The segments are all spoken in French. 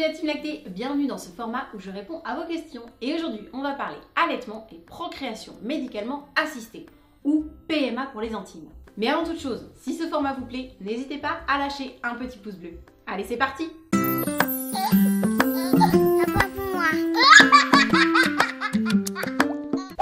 la team lactée, bienvenue dans ce format où je réponds à vos questions. Et aujourd'hui, on va parler allaitement et procréation médicalement assistée, ou PMA pour les intimes. Mais avant toute chose, si ce format vous plaît, n'hésitez pas à lâcher un petit pouce bleu. Allez, c'est parti!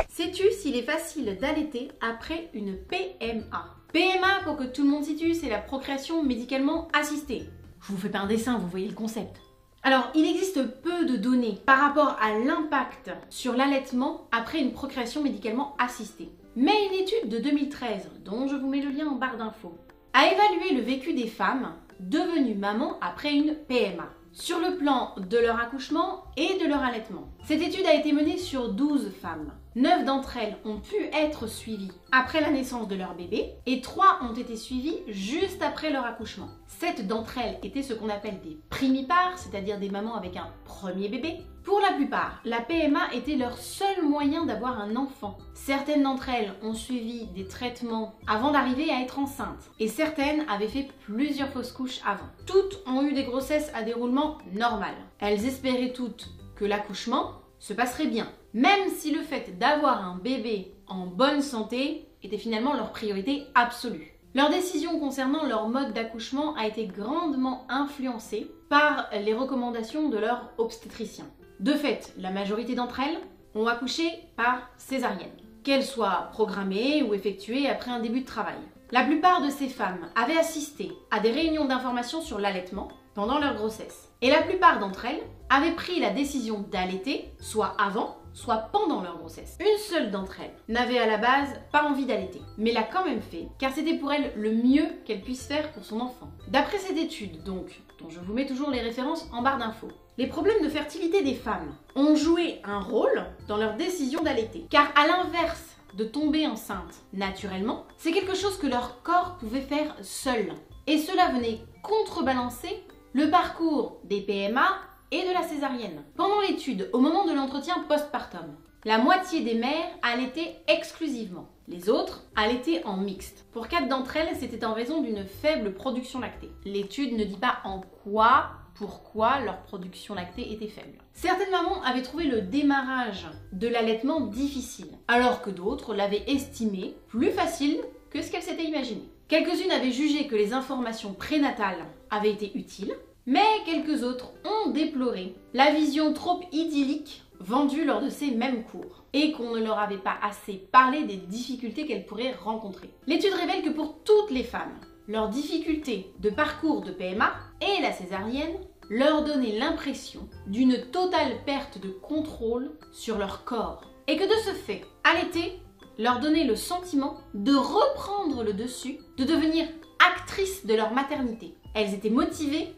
Sais-tu s'il est facile d'allaiter après une PMA? PMA, pour que tout le monde situe, c'est la procréation médicalement assistée. Je vous fais pas un dessin, vous voyez le concept. Alors, il existe peu de données par rapport à l'impact sur l'allaitement après une procréation médicalement assistée. Mais une étude de 2013, dont je vous mets le lien en barre d'infos, a évalué le vécu des femmes devenues mamans après une PMA, sur le plan de leur accouchement et de leur allaitement. Cette étude a été menée sur 12 femmes. 9 d'entre elles ont pu être suivies après la naissance de leur bébé et 3 ont été suivies juste après leur accouchement. 7 d'entre elles étaient ce qu'on appelle des primipares, c'est-à-dire des mamans avec un premier bébé. Pour la plupart, la PMA était leur seul moyen d'avoir un enfant. Certaines d'entre elles ont suivi des traitements avant d'arriver à être enceintes et certaines avaient fait plusieurs fausses couches avant. Toutes ont eu des grossesses à déroulement normal. Elles espéraient toutes que l'accouchement se passerait bien, même si le fait d'avoir un bébé en bonne santé était finalement leur priorité absolue. Leur décision concernant leur mode d'accouchement a été grandement influencée par les recommandations de leur obstétricien. De fait, la majorité d'entre elles ont accouché par césarienne, qu'elles soient programmées ou effectuées après un début de travail. La plupart de ces femmes avaient assisté à des réunions d'information sur l'allaitement pendant leur grossesse. Et la plupart d'entre elles avaient pris la décision d'allaiter, soit avant, soit pendant leur grossesse. Une seule d'entre elles n'avait à la base pas envie d'allaiter, mais l'a quand même fait, car c'était pour elle le mieux qu'elle puisse faire pour son enfant. D'après cette étude, donc, dont je vous mets toujours les références en barre d'infos, les problèmes de fertilité des femmes ont joué un rôle dans leur décision d'allaiter, car à l'inverse de tomber enceinte naturellement, c'est quelque chose que leur corps pouvait faire seul. Et cela venait contrebalancer le parcours des PMA et de la césarienne. Pendant l'étude, au moment de l'entretien postpartum, la moitié des mères allaitaient exclusivement. Les autres allaitaient en mixte. Pour 4 d'entre elles, c'était en raison d'une faible production lactée. L'étude ne dit pas en quoi, pourquoi leur production lactée était faible. Certaines mamans avaient trouvé le démarrage de l'allaitement difficile, alors que d'autres l'avaient estimé plus facile que ce qu'elles s'étaient imaginé. Quelques-unes avaient jugé que les informations prénatales avaient été utiles, mais quelques autres ont déploré la vision trop idyllique vendue lors de ces mêmes cours et qu'on ne leur avait pas assez parlé des difficultés qu'elles pourraient rencontrer. L'étude révèle que pour toutes les femmes, leurs difficultés de parcours de PMA et la césarienne leur donnaient l'impression d'une totale perte de contrôle sur leur corps et que de ce fait, allaiter leur donnait le sentiment de reprendre le dessus, de devenir actrices de leur maternité. Elles étaient motivées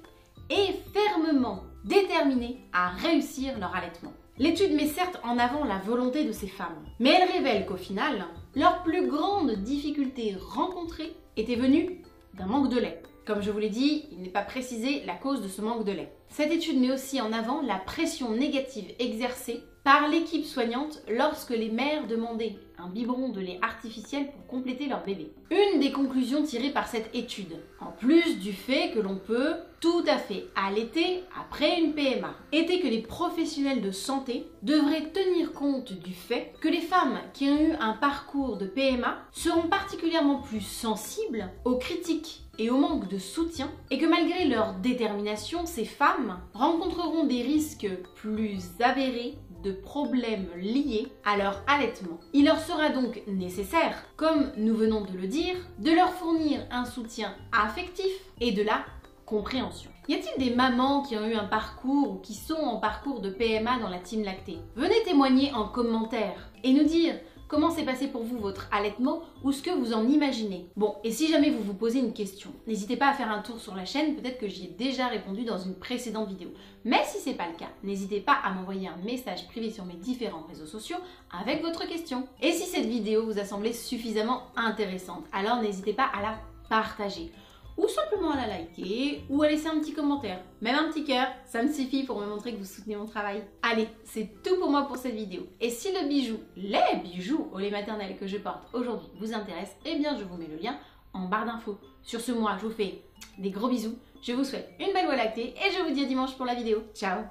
et fermement déterminées à réussir leur allaitement. L'étude met certes en avant la volonté de ces femmes, mais elle révèle qu'au final, leur plus grande difficulté rencontrée était venue d'un manque de lait. Comme je vous l'ai dit, il n'est pas précisé la cause de ce manque de lait. Cette étude met aussi en avant la pression négative exercée par l'équipe soignante lorsque les mères demandaient un biberon de lait artificiel pour compléter leur bébé. Une des conclusions tirées par cette étude, en plus du fait que l'on peut tout à fait allaiter après une PMA, était que les professionnels de santé devraient tenir compte du fait que les femmes qui ont eu un parcours de PMA seront particulièrement plus sensibles aux critiques et au manque de soutien, et que malgré leur détermination, ces femmes rencontreront des risques plus avérés de problèmes liés à leur allaitement. Il leur sera donc nécessaire, comme nous venons de le dire, de leur fournir un soutien affectif et de la compréhension. Y a-t-il des mamans qui ont eu un parcours ou qui sont en parcours de PMA dans la team lactée? Venez témoigner en commentaire et nous dire comment s'est passé pour vous votre allaitement ou ce que vous en imaginez. Bon, et si jamais vous vous posez une question, n'hésitez pas à faire un tour sur la chaîne, peut-être que j'y ai déjà répondu dans une précédente vidéo. Mais si c'est pas le cas, n'hésitez pas à m'envoyer un message privé sur mes différents réseaux sociaux avec votre question. Et si cette vidéo vous a semblé suffisamment intéressante, alors n'hésitez pas à la partager. Ou simplement à la liker, ou à laisser un petit commentaire. Même un petit cœur, ça me suffit pour me montrer que vous soutenez mon travail. Allez, c'est tout pour moi pour cette vidéo. Et si le bijou, les bijoux au lait maternel que je porte aujourd'hui vous intéressent, eh bien je vous mets le lien en barre d'infos. Sur ce, moi, je vous fais des gros bisous. Je vous souhaite une belle voie lactée et je vous dis à dimanche pour la vidéo. Ciao!